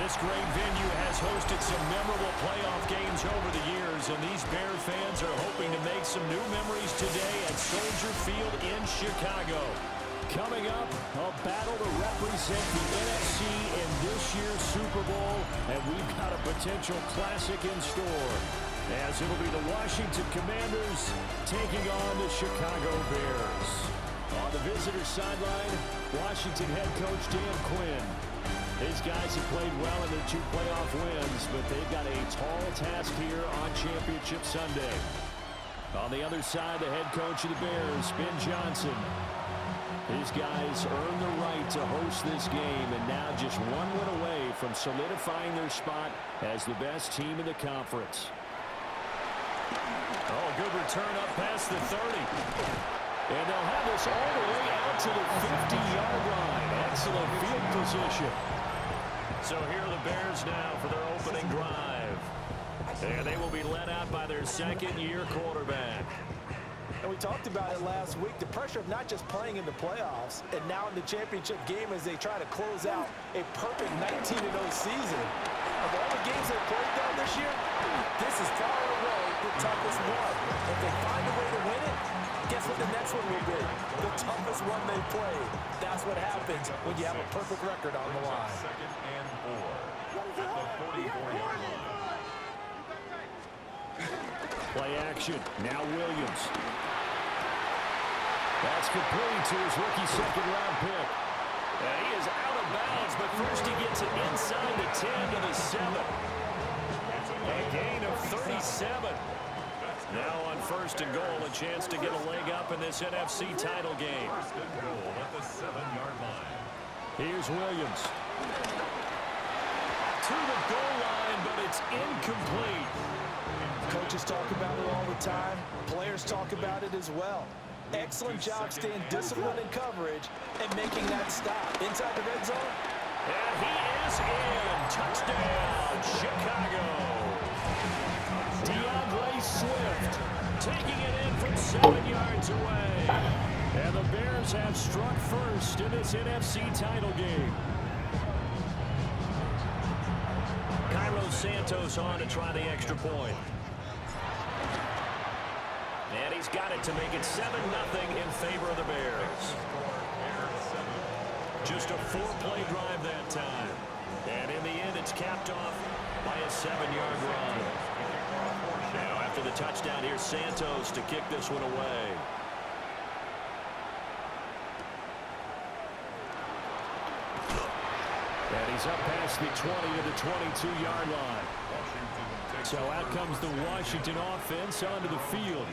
This great venue has hosted some memorable playoff games over the years, and these Bear fans are hoping to make some new memories today at Soldier Field in Chicago. Coming up, a battle to represent the NFC in this year's Super Bowl, and we've got a potential classic in store, as it'll be the Washington Commanders taking on the Chicago Bears. On the visitor sideline, Washington head coach Dan Quinn. His guys have played well in their 2 playoff wins, but they've got a tall task here on Championship Sunday. On the other side, the head coach of the Bears, Ben Johnson. His guys earned the right to host this game, and now just 1 win away from solidifying their spot as the best team in the conference. Oh, good return up past the 30. And they'll have this all the way out to the 50-yard line. Excellent field position. So here are the Bears now for their opening drive. And they will be led out by their second-year quarterback. And we talked about it last week, the pressure of not just playing in the playoffs and now in the championship game as they try to close out a perfect 19-0 season. Of all the games they've played down this year, this is far and away the toughest one. If they find a way to win it, guess what the next one will be? The toughest one they played. That's what happens when you have a perfect record on the line. Second and 4 at the 44-yard line. Play action. Now Williams. That's complete to his rookie second-round pick. And he is out of bounds, but first he gets it inside the 10 to the 7. A gain of 37. Now on first and goal, a chance to get a leg up in this NFC title game. First and goal at the 7-yard line. Here's Williams. To the goal line, but it's incomplete. Coaches talk about it all the time. Players talk about it as well. Excellent job staying disciplined in coverage and making that stop. Inside the red zone. And he is in. Touchdown, Chicago. DeAndre Swift taking it in from 7 yards away. And the Bears have struck first in this NFC title game. Cairo Santos on to try the extra point. And he's got it to make it 7-0 in favor of the Bears. Just a 4-play drive that time. And in the end, it's capped off by a 7-yard run. Now after the touchdown, here's Santos to kick this one away. And he's up past the 20 to the 22-yard line. So out comes the Washington offense onto the field.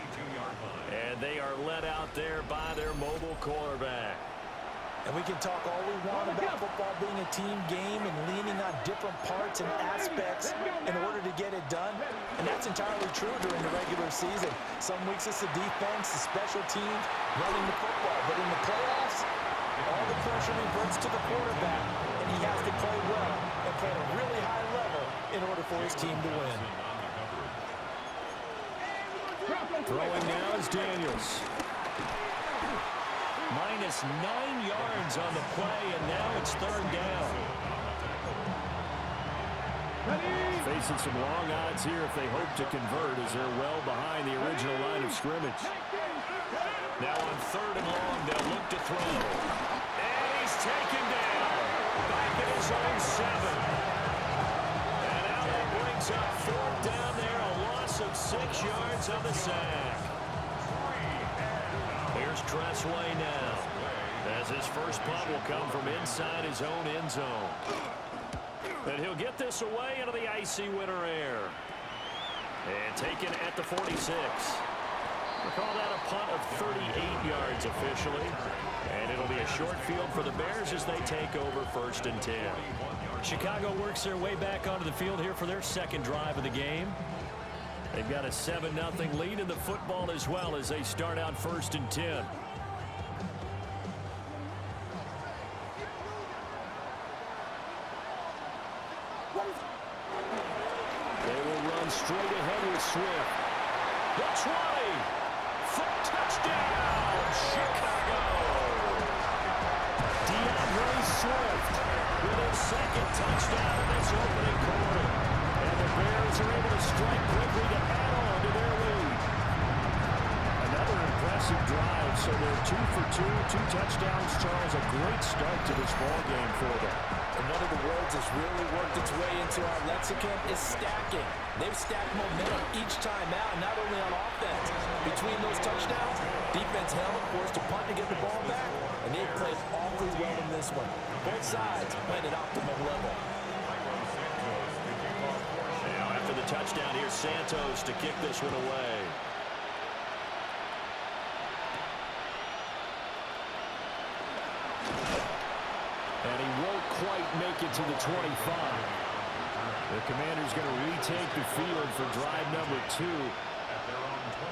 And they are led out there by their mobile quarterback. And we can talk all we want about football being a team game and leaning on different parts and aspects in order to get it done. And that's entirely true during the regular season. Some weeks it's the defense, the special teams, running the football. But in the playoffs, all the pressure reverts to the quarterback. And he has to play well and play at a really high level in order for his team to win. Throwing now is Daniels. Minus 9 yards on the play, and now it's 3rd down. Facing some long odds here if they hope to convert, as they're well behind the original line of scrimmage. Now on 3rd and long, they'll look to throw. And he's taken down. Back at his own 7. And now that brings up 4th down there, a loss of 6 yards on the sack. Here's Tressway now, as his first punt will come from inside his own end zone. And he'll get this away into the icy winter air. And taken at the 46. We'll call that a punt of 38 yards officially. And it'll be a short field for the Bears as they take over 1st and 10. Chicago works their way back onto the field here for their second drive of the game. They've got a 7-0 lead in the football as well as they start out 1st and 10. They will run straight ahead with Swift. The 20 for touchdown, Chicago. DeAndre Swift with his 2nd touchdown in this they're 2 for 2, 2 touchdowns. Charles, a great start to this ball game for them. And one of the words that's really worked its way into our lexicon is stacking. They've stacked momentum each time out, not only on offense. Between those touchdowns, defense held, forced to punt to get the ball back, and they played awfully well in this one. Both sides playing at optimum level. Now after the touchdown, here's Santos to kick this one away. And he won't quite make it to the 25. The Commanders going to retake the field for drive number 2.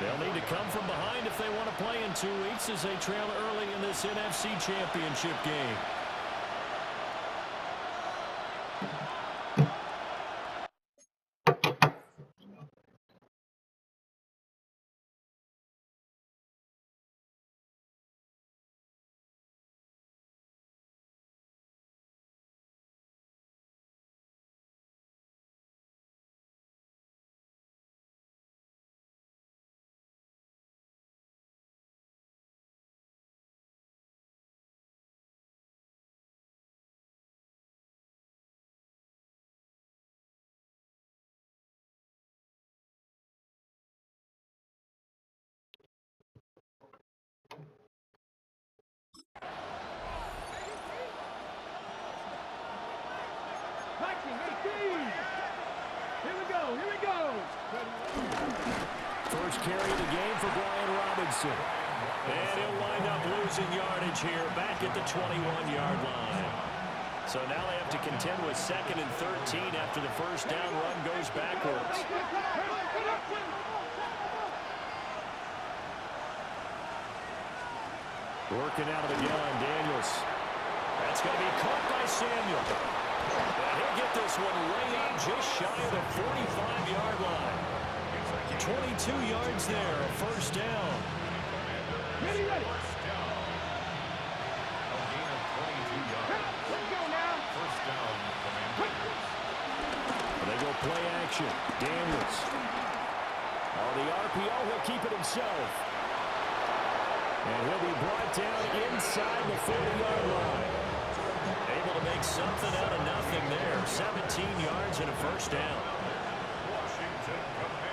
They'll need to come from behind if they want to play in 2 weeks as they trail early in this NFC Championship game. First carry of the game for Brian Robinson. And he'll wind up losing yardage here back at the 21-yard line. So now they have to contend with 2nd and 13 after the first down run goes backwards. Working out of the gun, Daniels. That's going to be caught by Samuel. And he'll get this one way in just shy of the 45-yard line. 22 yards there, a first down. Ready. First down. A gain of 22 yards. Let's go now. First down, Commanders. They go play action. Daniels. Oh, the RPO, he'll keep it himself. And he'll be brought down inside the 40-yard line. Able to make something out of nothing there. 17 yards and a first down. Washington Commanders.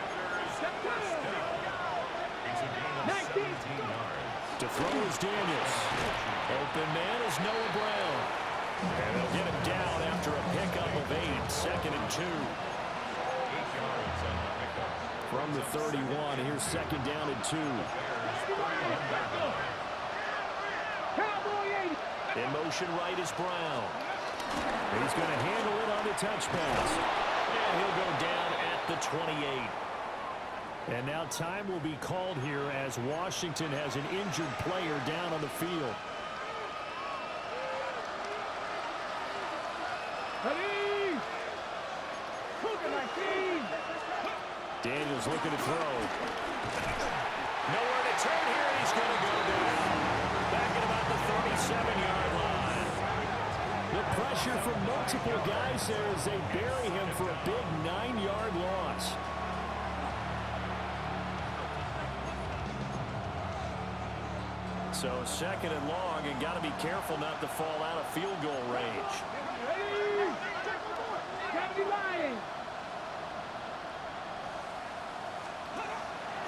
First down. It's a gain of 17 yards. To throw is Daniels. Open man is Noah Brown. And they'll get him down after a pickup of 8. 2nd and 2. 8 yards on the pickup. From the 31, here's 2nd down and 2. In motion right is Brown. And he's going to handle it on the touch pass. And he'll go down at the 28. And now time will be called here as Washington has an injured player down on the field. Daniels looking to throw. Nowhere to turn here. He's going to go down. Back at about the 37-yard line. The pressure from multiple guys there as they bury him for a big 9-yard loss. So 2nd and long, and got to be careful not to fall out of field goal range.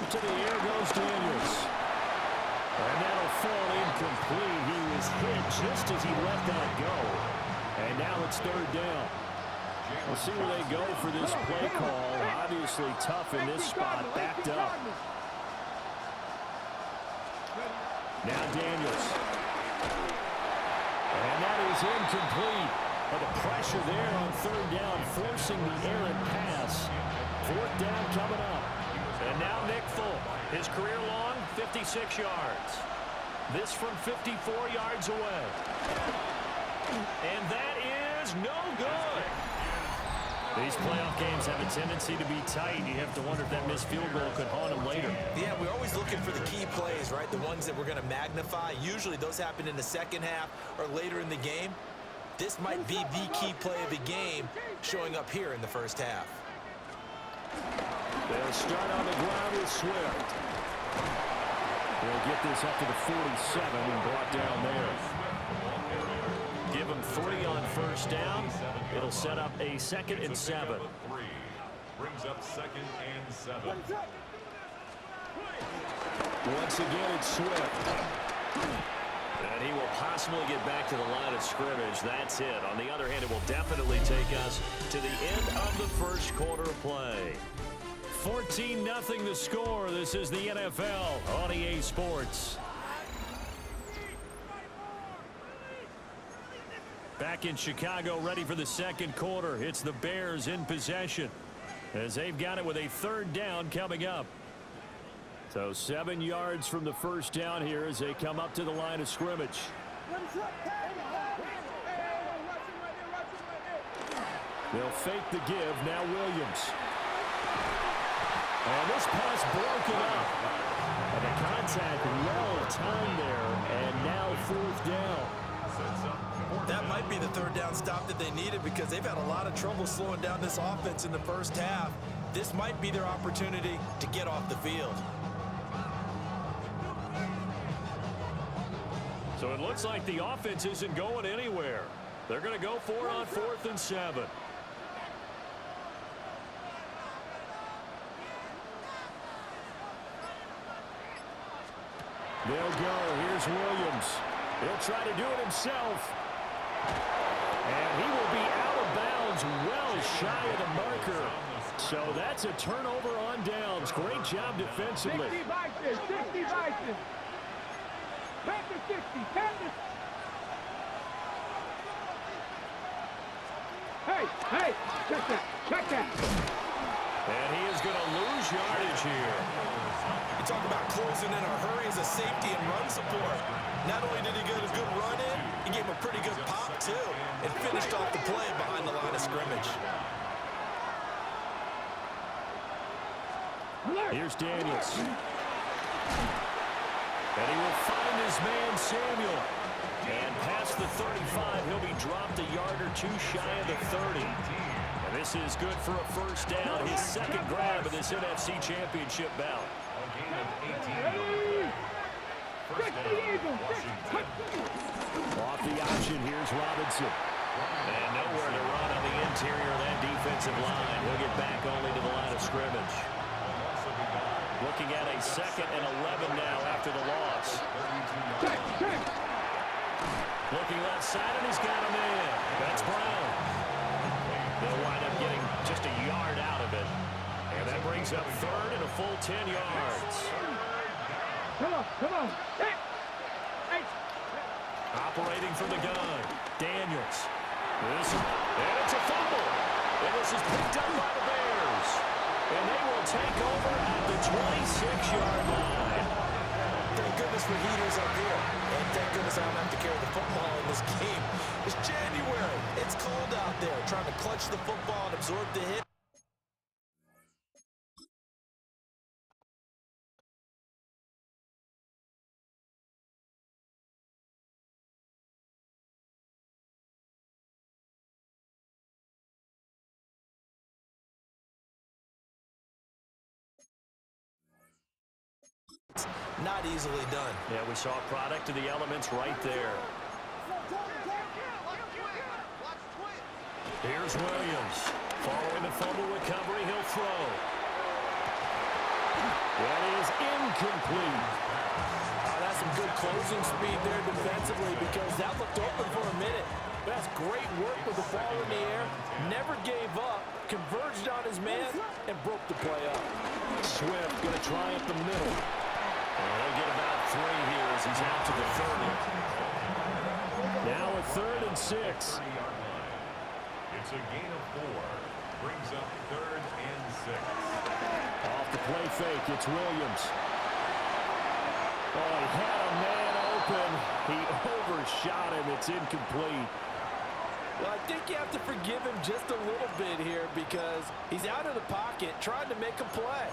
To the air goes Daniels. And that'll fall incomplete. He was hit just as he let that go. And now it's 3rd down. We'll see where they go for this play call. Obviously tough in this spot, backed up. Now Daniels. And that is incomplete. But the pressure there on 3rd down, forcing the errant pass. 4th down coming up. And now Nick Folk, his career long, 56 yards. This from 54 yards away. And that is no good. These playoff games have a tendency to be tight. You have to wonder if that missed field goal could haunt them later. Yeah, we're always looking for the key plays, right? The ones that we're going to magnify. Usually those happen in the second half or later in the game. This might be the key play of the game showing up here in the first half. They'll start on the ground with Swift. They'll get this up to the 47 and brought down there. Give them 3 on first down. It'll set up a 2nd and 7. Brings up 2nd and 7. Once again, it's Swift. And he will possibly get back to the line of scrimmage. That's it. On the other hand, it will definitely take us to the end of the first quarter of play. 14-0 the score. This is the NFL on EA Sports. Back in Chicago, ready for the second quarter. It's the Bears in possession as they've got it with a 3rd down coming up. So 7 yards from the first down here as they come up to the line of scrimmage. They'll fake the give. Now Williams. And this pass broken up. And the contact well timed there. And now 4th down. That might be the 3rd down stop that they needed because they've had a lot of trouble slowing down this offense in the first half. This might be their opportunity to get off the field. So it looks like the offense isn't going anywhere. They're going to go for it on 4th and 7. They'll go. Here's Williams. He'll try to do it himself. And he will be out of bounds well shy of the marker. So that's a turnover on downs. Great job defensively. 60 Vikings, 60 Vikings. 10 to 60, 10 to... Hey, check that. And he is going to lose yardage here. You talk about closing in a hurry as a safety and run support. Not only did he get a good run in, he gave him a pretty good pop, too, and finished off the play behind the line of scrimmage. Here's Daniels. And he will find his man, Samuel. And past the 35, he'll be dropped a yard or 2 shy of the 30. And this is good for a first down, his 2nd grab of this NFC Championship bout. A gain of 18. First down, Washington. Off the option, here's Robinson. And nowhere to run on the interior of that defensive line. He'll get back only to the line of scrimmage. Looking at a 2nd and 11 now after the loss. Looking left side, and he's got a man. That's Brown. They'll wind up getting just a yard out of it. And that brings up 3rd and a full 10 yards. Come on. Hey. Operating from the gun, Daniels. And it's a fumble. And this is picked up by the Bears. And they will take over at the 26-yard line. Thank goodness for heaters up here. And thank goodness I don't have to carry the football in this game. It's January. It's cold out there. Trying to clutch the football and absorb the hit. Not easily done. Yeah, we saw a product of the elements right there. Here's Williams. Following the fumble recovery, he'll throw. That is incomplete. That's some good closing speed there defensively because that looked open for a minute. But that's great work with the ball in the air. Never gave up, converged on his man, and broke the play up. Swift going to try up the middle. And he'll get about 3 here as he's out to the 30. Now a 3rd and 6. It's a gain of 4. Brings up 3rd and 6. Off the play fake, it's Williams. Oh, he had a man open. He overshot him. It's incomplete. Well, I think you have to forgive him just a little bit here because he's out of the pocket trying to make a play.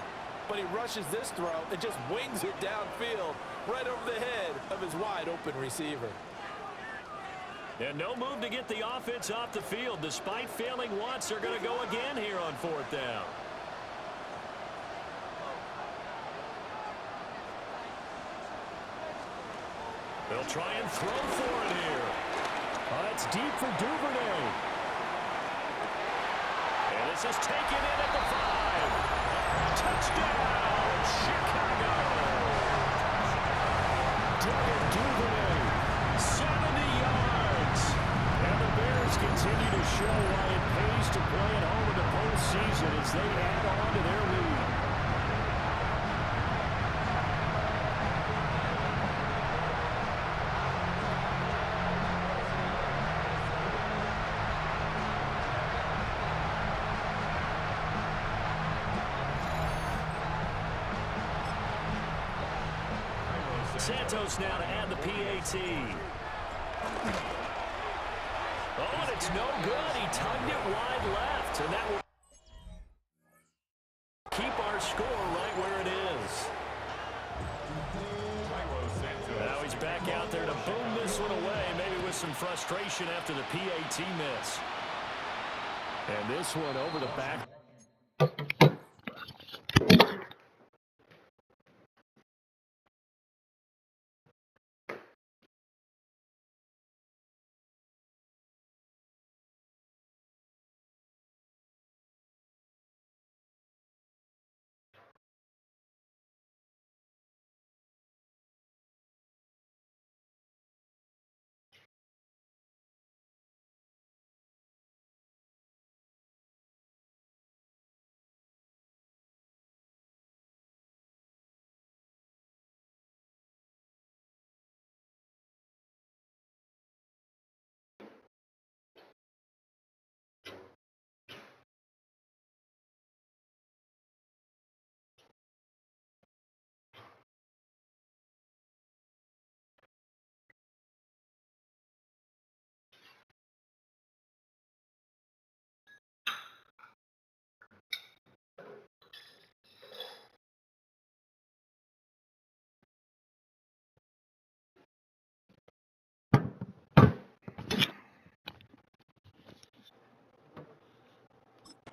But he rushes this throw and just wings it downfield right over the head of his wide-open receiver. And no move to get the offense off the field. Despite failing once, they're going to go again here on 4th down. They'll try and throw for it here. It's deep for Duvernay. And this is taken in at the 5. Touchdown, Chicago. Devin Duvernay, 70 yards. And the Bears continue to show why it pays to play at home in the postseason as they add on to their lead. Santos now to add the PAT. Oh, and it's no good. He tugged it wide left, and that will keep our score right where it is. Now he's back out there to boom this one away, maybe with some frustration after the PAT miss. And this one over the back.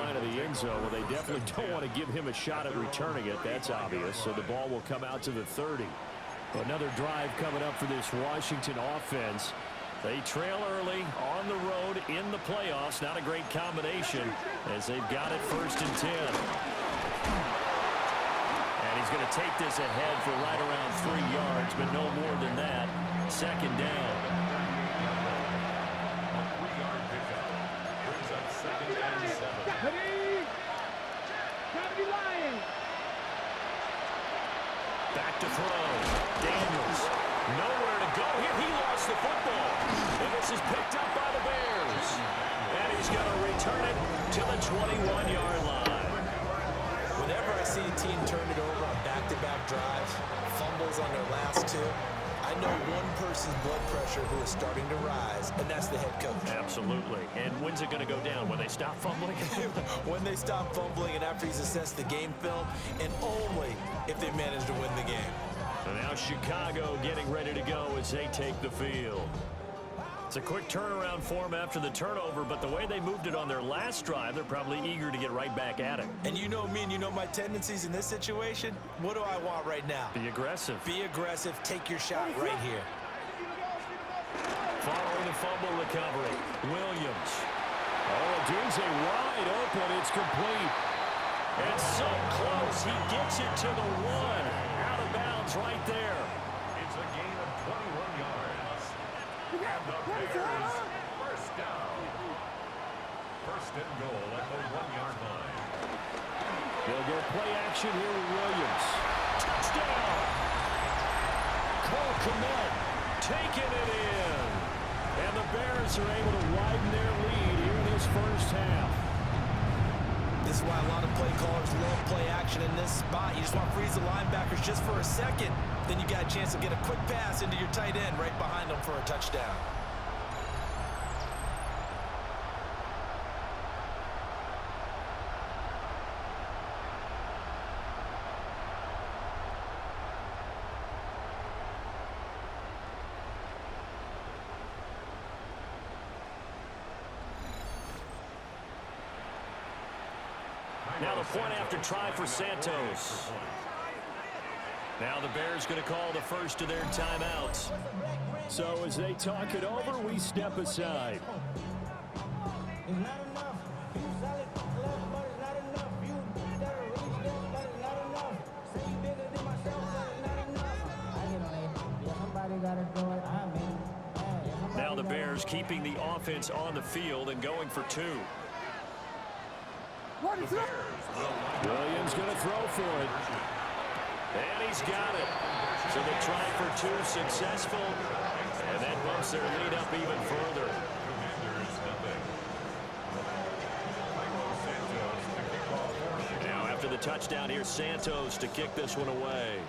Of the end zone. Well, they definitely don't want to give him a shot at returning it. That's obvious. So the ball will come out to the 30. Another drive coming up for this Washington offense. They trail early on the road in the playoffs. Not a great combination as they've got it 1st and 10. And he's going to take this ahead for right around 3 yards, but no more than that. 2nd down. Back to throw. Daniels. Nowhere to go here. He lost the football. And this is picked up by the Bears. And he's going to return it to the 21-yard line. Whenever I see a team turn it over on back-to-back drives, fumbles on their last 2, I know one person's blood pressure who is starting to rise, and that's the head coach. Absolutely. And when's it going to go down? When they stop fumbling? When they stop fumbling and after he's assessed the game film, and only if they manage to win the game. And now Chicago getting ready to go as they take the field. It's a quick turnaround for them after the turnover, but the way they moved it on their last drive, they're probably eager to get right back at it. And you know me and you know my tendencies in this situation. What do I want right now? Be aggressive. Be aggressive. Take your shot right here. Following the fumble recovery, Williams. Oh, Odunze wide open. It's complete. And so close. He gets it to the 1. Out of bounds right there. It's a gain of 21 yards. And the Bears, 1st down. 1st and goal at the 1-yard line. They'll go play action here with Williams. Touchdown! Cole Kmet taking it in. And the Bears are able to widen their lead here in this 1st half. This is why a lot of play callers love play action in this spot. You just want to freeze the linebackers just for a second. Then you got a chance to get a quick pass into your tight end right behind them for a touchdown. Now the point after try for Santos. Now the Bears going to call the first of their timeouts. So as they talk it over, we step aside. It's not enough. You solid, clever, but it's not enough. You better really step, but it's not enough. Say you bigger than myself, but it's not enough. I get on it. Yeah, somebody gotta do it. I mean, now the Bears keeping the offense on the field and going for two. What is it? Williams going to throw for it. And he's got it. So they try for two, successful. And that bumps their lead up even further. Now after the touchdown, here's Santos to kick this one away.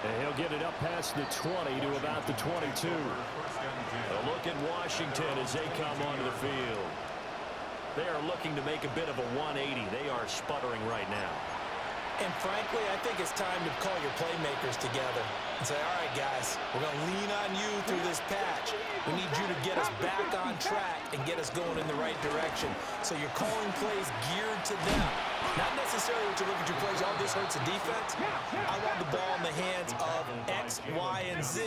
And he'll get it up past the 20 to about the 22. A look at Washington as they come onto the field. They are looking to make a bit of a 180. They are sputtering right now. And frankly, I think it's time to call your playmakers together and say, all right, guys, we're going to lean on you through this patch. We need you to get us back on track and get us going in the right direction. So you're calling plays geared to them. Not necessarily what you look at your plays, oh, this hurts the defense. I want the ball in the hands of X, Y, and Z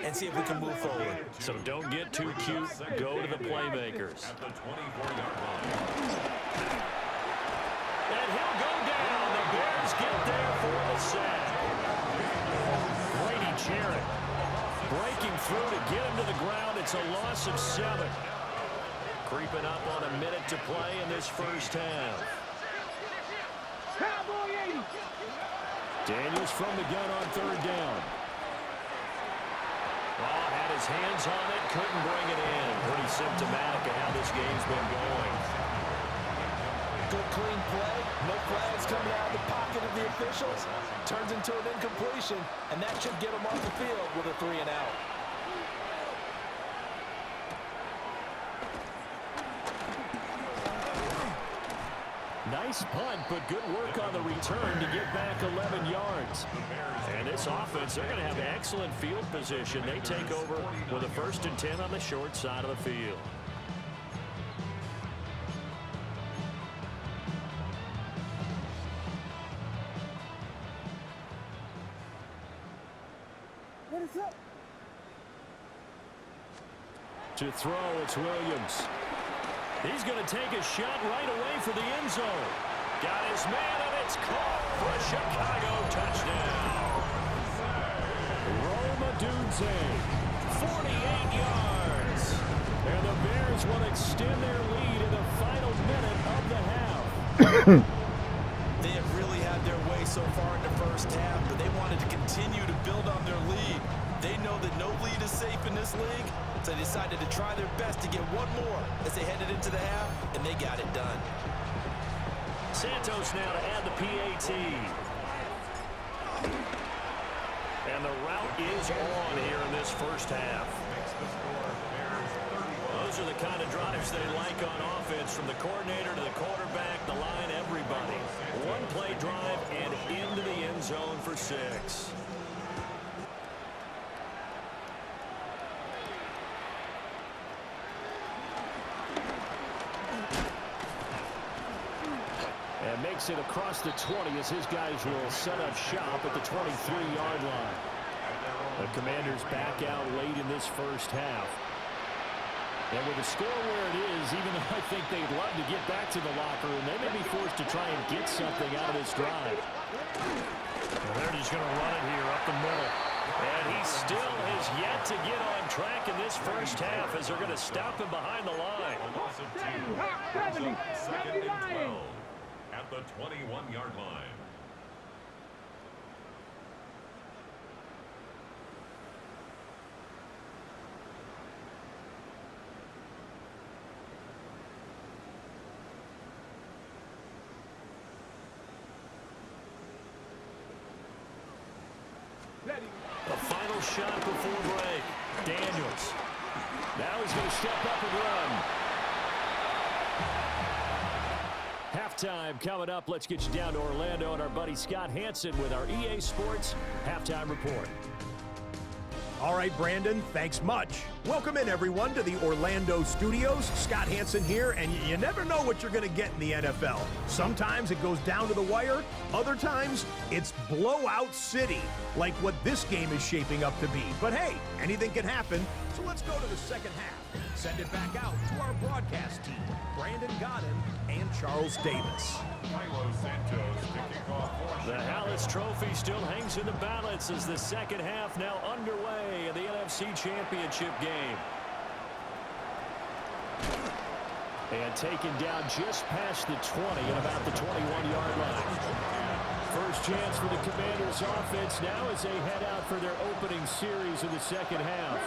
and see if we can move forward. So don't get too cute. Go to the playmakers. At the 24-yard line. And he'll go down. The Bears get there for the sack. Grady Jarrett breaking through to get him to the ground. It's a loss of 7. Creeping up on a minute to play in this first half. Cowboy 80. Daniels from the gun on third down. Oh, had his hands on it, couldn't bring it in. Pretty symptomatic of how this game's been going. Good clean play. No flags coming out of the pocket of the officials. Turns into an incompletion, and that should get them off the field with a 3-and-out. Nice punt, but good work on the return to get back 11 yards. And this offense, they're going to have excellent field position. They take over with a 1st and 10 on the short side of the field. What is up? To throw, it's Williams. He's going to take a shot right away for the end zone. Got his man, and it's caught for a Chicago touchdown. Rome Odunze, 48 yards. And the Bears will extend their lead in the final minute of the half. They have really had their way so far in the first half, but they wanted to continue to build on their lead. They know that no lead is safe in this league, so they decided to try their best to get one more as they headed into the half, and they got it done. Santos now to add the PAT. And the route is on here in this first half. Those are the kind of drives they like on offense, from the coordinator to the quarterback, the line, everybody. One play drive and into the end zone for 6. And makes it across the 20 as his guys will set up shop at the 23-yard line. The Commanders back out late in this first half. And with the score where it is, even though I think they'd love to get back to the locker room, they may be forced to try and get something out of this drive. And they're just going to run it here up the middle. And he still has yet to get on track in this first half as they're going to stop him behind the line. 70, 2nd and 79. 12 at the 21-yard line. A final shot before break. Daniels. Now he's going to step up and run. Halftime coming up. Let's get you down to Orlando and our buddy Scott Hansen with our EA Sports Halftime Report. All right, Brandon, thanks much. Welcome in, everyone, to the Orlando studios. Scott Hansen here, and you never know what you're going to get in the NFL. Sometimes it goes down to the wire. Other times, it's blowout city, like what this game is shaping up to be. But hey, anything can happen, so let's go to the second half. Send it back out to our broadcast team, Brandon Godden and Charles Davis. Milo Santos to kick off for The Hallis Trophy still hangs in the balance as the second half now underway in the NFC Championship game. And taken down just past the 20 at about the 21-yard line. First chance for the Commanders offense now as they head out for their opening series of the second half.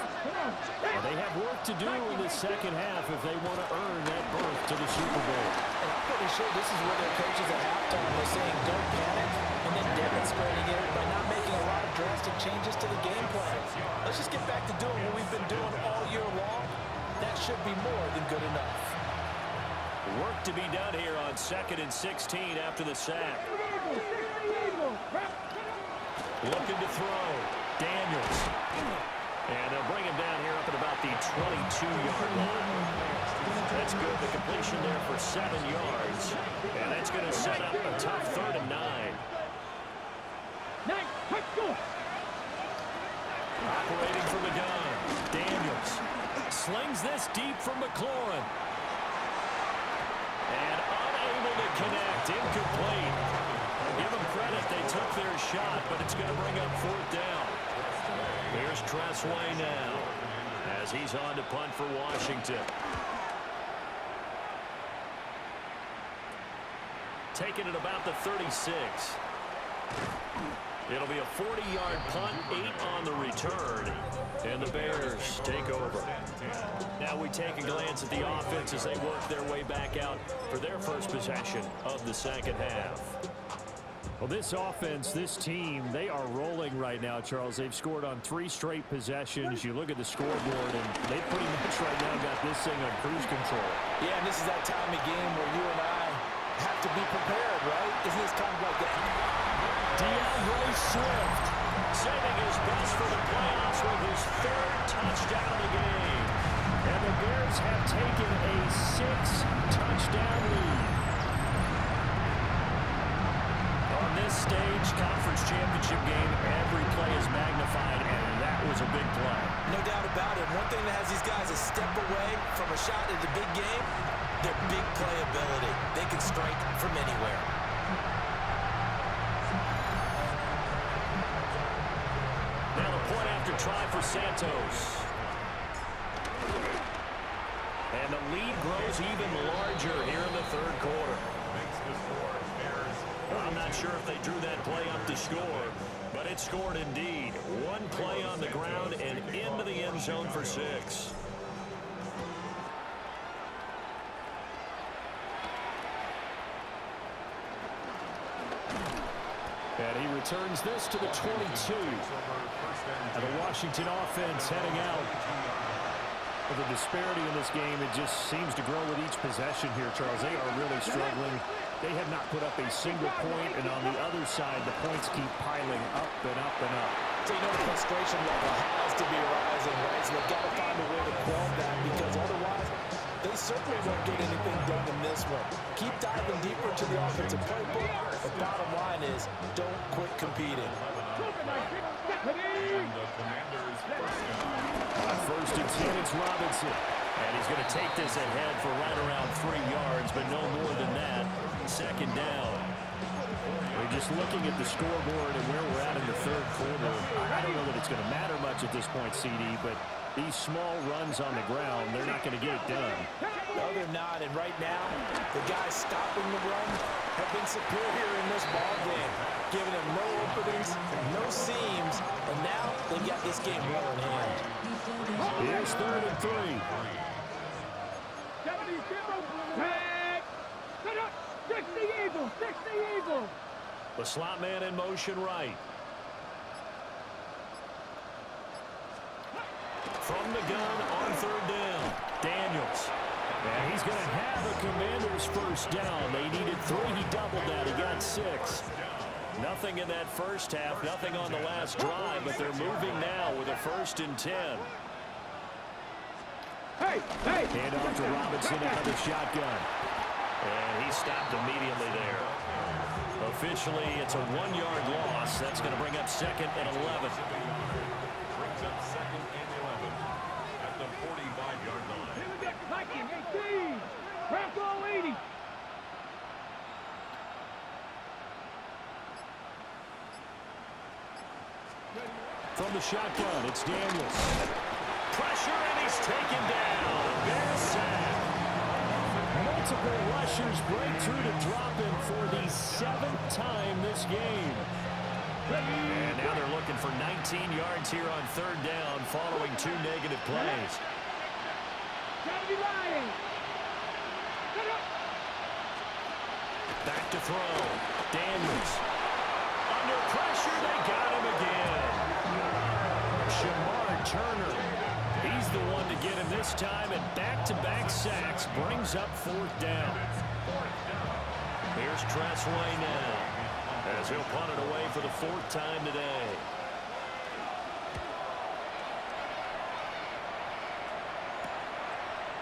Well, they have work to do in the second half if they want to earn that berth to the Super Bowl. And I'm pretty sure this is where their coaches at halftime were saying don't panic, and then demonstrating it by not making a lot of drastic changes to the game plan. Let's just get back to doing what we've been doing all year long. That should be more than good enough. Work to be done here on 2nd and 16 after the sack. Looking to throw. Daniels. And they'll bring him down here up at about the 22-yard line. That's good. The completion there for 7 yards. And that's going to set up a tough 3rd and 9. Operating from the gun. Daniels slings this deep from McLaurin. And unable to connect. Incomplete. I'll give them credit. They took their shot, but it's going to bring up 4th down. Here's Tressway now as he's on to punt for Washington. Taking it about the 36. It'll be a 40-yard punt, 8 on the return, and the Bears take over. Now we take a glance at the offense as they work their way back out for their first possession of the second half. Well, this offense, this team, they are rolling right now, Charles. They've scored on 3 straight possessions. You look at the scoreboard, and they pretty much right now got this thing on cruise control. Yeah, and this is that time of game where you and I have to be prepared, right? Isn't this kind of like that? DeAndre Swift saving his best for the playoffs with his 3rd touchdown of the game. And the Bears have taken a 6-touchdown lead. On this stage, conference championship game, every play is magnified, and that was a big play. No doubt about it. One thing that has these guys a step away from a shot at the big game, their big playability. They can strike from anywhere. Now the point after try for Santos. And the lead grows even larger here in the 3rd quarter. I'm not sure if they drew that play up to score, but it scored indeed. 1 play on the ground and into the end zone for 6. And he returns this to the 22. And the Washington offense heading out. Well, the disparity in this game, it just seems to grow with each possession here, Charles. They are really struggling. They have not put up a single point, and on the other side, the points keep piling up and up and up. So you know the frustration level has to be rising, right? So they've got to find a way to quell that, because otherwise they certainly won't get anything done in this one. Keep diving deeper into the offensive playbook. The bottom line is don't quit competing. First and 10, it's Robinson. And he's going to take this ahead for right around 3 yards, but no more than that. 2nd down. We're just looking at the scoreboard and where we're at in the 3rd quarter. I don't know that it's going to matter much at this point, CD, but these small runs on the ground, they're not going to get it done. No, they're not. And right now, the guys stopping the run have been superior in this ball game, giving them no openings, no seams, and now they've got this game well in hand. Here's 3rd and 3. The slot man in motion right. From the gun on 3rd down. Daniels. And he's going to have a Commanders first down. They needed 3. He doubled that. He got 6. Nothing in that first half, nothing on the last drive, but they're moving now with a 1st and 10. Hand off to Robinson out of the shotgun. And he stopped immediately there. Officially, it's a 1-yard loss. That's going to bring up 2nd and 11. Brings up 2nd and 11 at the 45-yard line. Viking 18. Bronco 80. From the shotgun, it's Daniels. Pressure, and he's taken down. A Bears sack. Multiple rushers break through to drop him for the 7th time this game. And now they're looking for 19 yards here on 3rd down following 2 negative plays. Back to throw. Daniels. Under pressure, they got him again. Shamar Turner. He's the one to get him this time, and back-to-back sacks brings up 4th down. Here's Tressway now, as he'll punt it away for the 4th time today.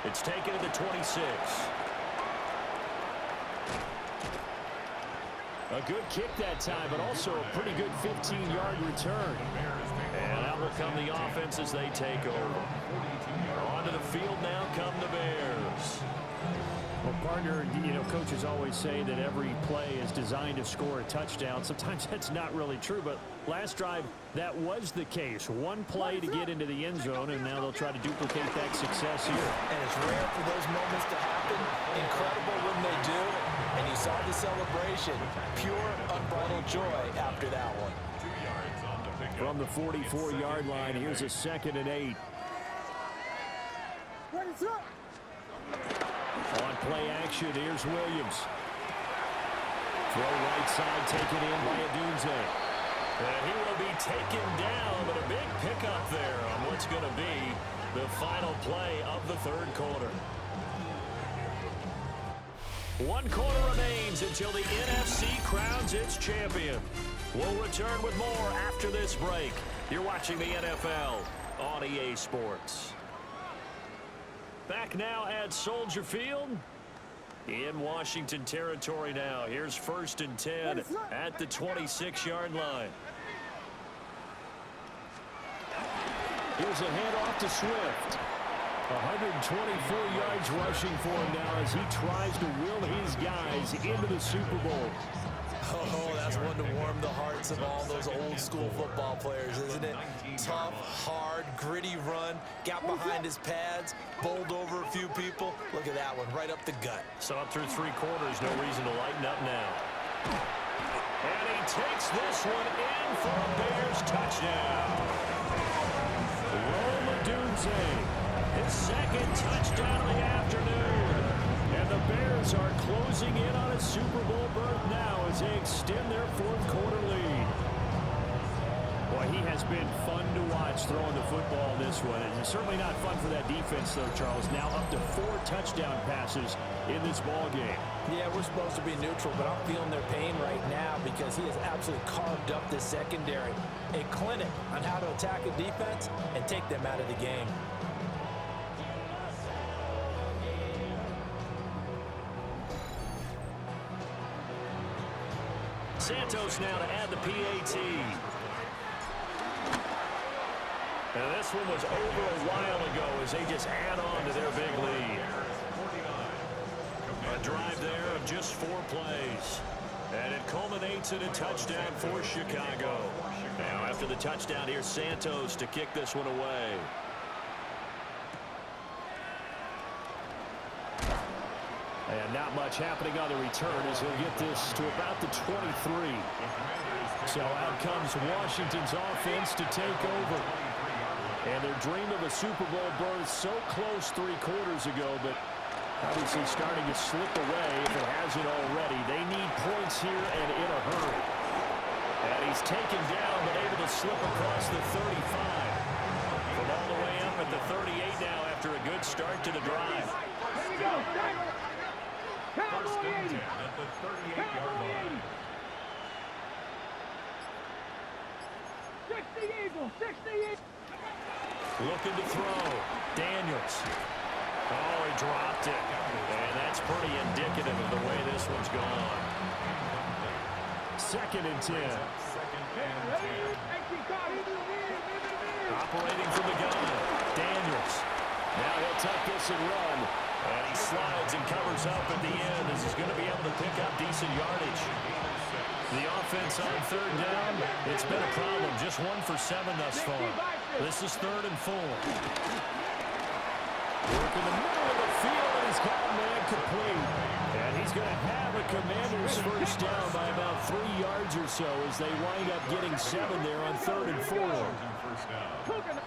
It's taken to the 26. A good kick that time, but also a pretty good 15-yard return. And out will come the offense as they take over. Onto the field now come the Bears. Well, partner, you know, coaches always say that every play is designed to score a touchdown. Sometimes that's not really true, but last drive, that was the case. One play to get into the end zone, and now they'll try to duplicate that success here. And it's rare for those moments to happen. Incredible when they do. And you saw the celebration. Pure, unbridled joy after that one. 2 yards on the pickup. From the 44-yard line, here's a 2nd and 8. On play action, here's Williams. Throw right side, taken in by Adunze. And he will be taken down, but a big pickup there on what's going to be the final play of the 3rd quarter. 1 quarter remains until the NFC crowns its champion. We'll return with more after this break. You're watching the NFL on EA Sports. Back now at Soldier Field in Washington territory now. Here's 1st and 10 at the 26-yard line. Here's a handoff to Swift. 124 yards rushing for him now as he tries to will his guys into the Super Bowl. Oh, that's one to warm the hearts of all those old school football players, isn't it? Tough, hard, gritty run, got behind his pads, bowled over a few people. Look at that one, right up the gut. So up through 3 quarters, no reason to lighten up now. And he takes this one in for a Bears touchdown. Rome Odunze, his 2nd touchdown of the afternoon. And the Bears are closing in on a Super Bowl berth now as they extend their 4th quarter lead. Boy, he has been fun to watch throwing the football in this one. It's certainly not fun for that defense, though, Charles. Now up to 4 touchdown passes in this ball game. Yeah, we're supposed to be neutral, but I'm feeling their pain right now because he has absolutely carved up the secondary. A clinic on how to attack a defense and take them out of the game. Santos now to add the PAT. And this one was over a while ago as they just add on to their big lead. A drive there of just 4 plays. And it culminates in a touchdown for Chicago. Now after the touchdown, here's Santos to kick this one away. And not much happening on the return as he'll get this to about the 23. So out comes Washington's offense to take over. And their dream of a Super Bowl berth so close 3 quarters ago, but obviously starting to slip away if it hasn't already. They need points here and in a hurry. And he's taken down but able to slip across the 35. From all the way up at the 38 now after a good start to the drive. Here we go. First and 10 at the 38-yard line. 60 Eagles, 60 Eagles. Looking to throw. Daniels. Oh, he dropped it. And that's pretty indicative of the way this one's gone. 2nd and 10. Operating from the gun. Daniels. Now he'll tuck this and run. And he slides and covers up at the end as he's going to be able to pick up decent yardage. The offense on 3rd down, it's been a problem. Just 1 for 7 thus far. This is 3rd and 4. Work in the middle of the field, and he's got a man complete. And he's going to have a Commanders first down by about 3 yards or so as they wind up getting 7 there on 3rd and 4.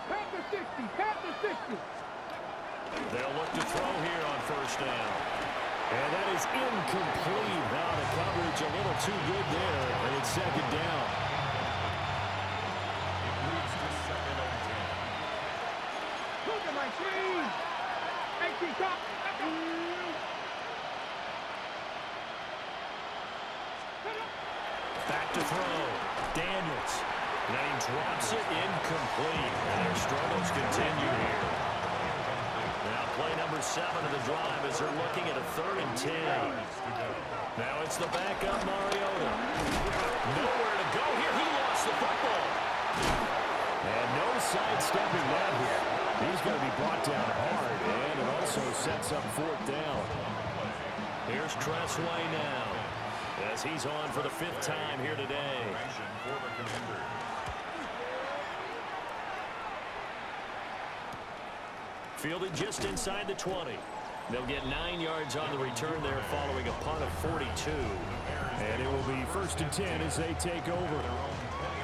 Panther 60, Panther 60. They'll look to throw here on 1st down. And that is incomplete. Now the coverage a little too good there, and it's 2nd down. It moves to 2nd and 10. Look at my team. Back to throw. Daniels. And then he drops it incomplete. And their struggles continue here. Now play number 7 of the drive as they're looking at a 3rd and 10. Now it's the backup Mariota. Nowhere to go here. He lost the football. And no sidestepping that here. He's going to be brought down hard, and it also sets up 4th down. Here's Tressway now as he's on for the 5th time here today. For the Commanders. Fielded just inside the 20. They'll get 9 yards on the return there following a punt of 42. And it will be 1st and 10 as they take over.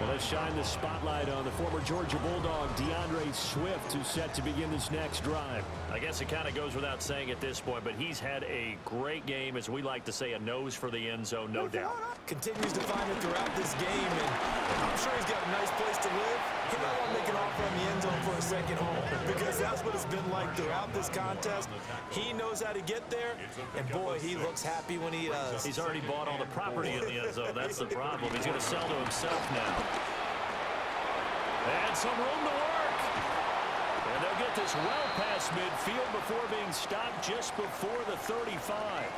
Well, let's shine the spotlight on the former Georgia Bulldog, DeAndre Swift, who's set to begin this next drive. I guess it kind of goes without saying at this point, but he's had a great game, as we like to say, a nose for the end zone, no doubt. Continues to find it throughout this game, and I'm sure he's got a nice place to live. He might want to make an offer on the end zone for a second home, because that's what it's been like throughout this contest. He knows how to get there, and boy, he looks happy when he does. He's already bought all the property in the end zone. That's the problem. He's going to sell to himself now. And some room to work. And they'll get this well past midfield before being stopped just before the 35.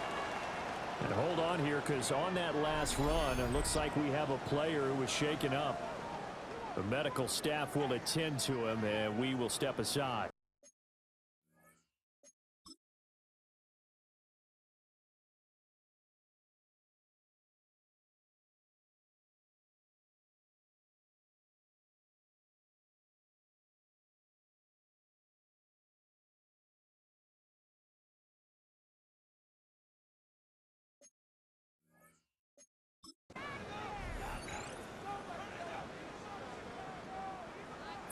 And hold on here, because on that last run, it looks like we have a player who was shaken up. The medical staff will attend to him, and we will step aside.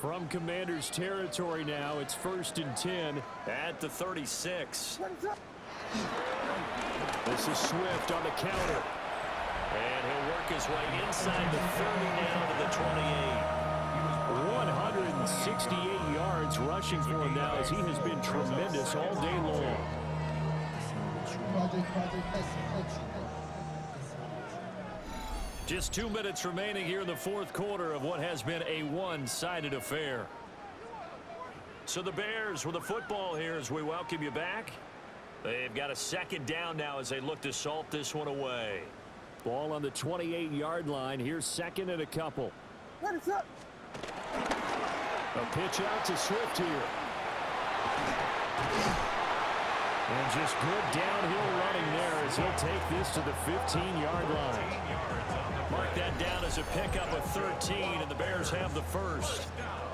From Commanders territory now, it's 1st and 10 at the 36. This is Swift on the counter. And he'll work his way inside the 30 now to the 28. 168 yards rushing for him now as he has been tremendous all day long. Just 2 minutes remaining here in the 4th quarter of what has been a one-sided affair. So the Bears with the football here as we welcome you back. They've got a 2nd down now as they look to salt this one away. Ball on the 28-yard line. Here's 2nd and a couple. What is up? A pitch out to Swift here. And just good downhill running there as he'll take this to the 15-yard line. Mark that down as a pickup of 13, and the Bears have the first.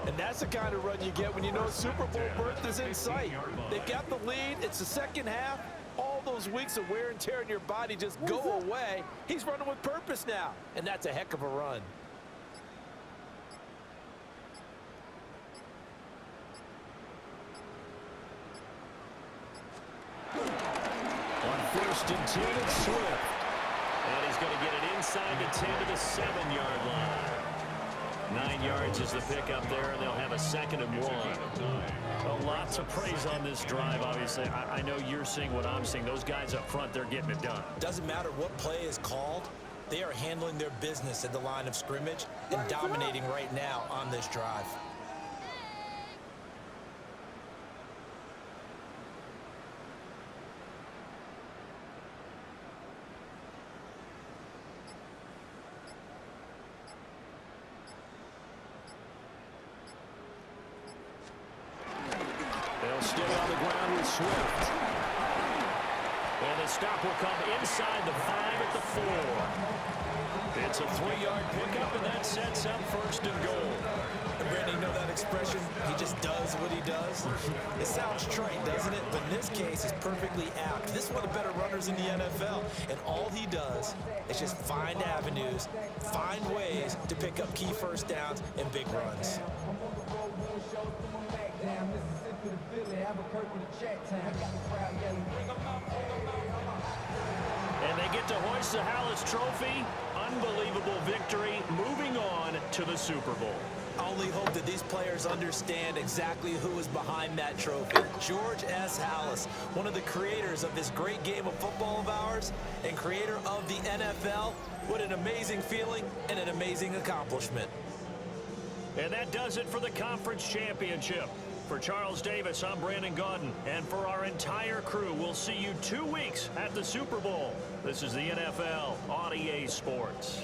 And that's the kind of run you get when you know Super Bowl berth is in sight. They've got the lead. It's the second half. All those weeks of wear and tear in your body just go away. He's running with purpose now, and that's a heck of a run. On 1st and 10, it's Swift. And he's going to get it inside the 10 to the 7-yard line. 9 yards is the pickup there, and they'll have a 2nd and 1. Lots of praise on this drive, obviously. I know you're seeing what I'm seeing. Those guys up front, they're getting it done. Doesn't matter what play is called. They are handling their business at the line of scrimmage and dominating right now on this drive. They'll stay on the ground with Swift. And the stop will come inside the 5 at the 4. It's a 3-yard pickup, and that sets up 1st and goal. And Brandon, you know that expression? He just does what he does. It sounds trite, doesn't it? But in this case, it's perfectly apt. This is one of the better runners in the NFL, and all he does is just find avenues, find ways to pick up key first downs and big runs. And they get to hoist the Hallis Trophy. Unbelievable victory, moving on to the Super Bowl. I only hope that these players understand exactly who is behind that trophy. George S. Hallis, one of the creators of this great game of football of ours and creator of the NFL. What an amazing feeling and an amazing accomplishment. And that does it for the conference championship. For Charles Davis, I'm Brandon Gaudin. And for our entire crew, we'll see you 2 weeks at the Super Bowl. This is the NFL on EA Sports.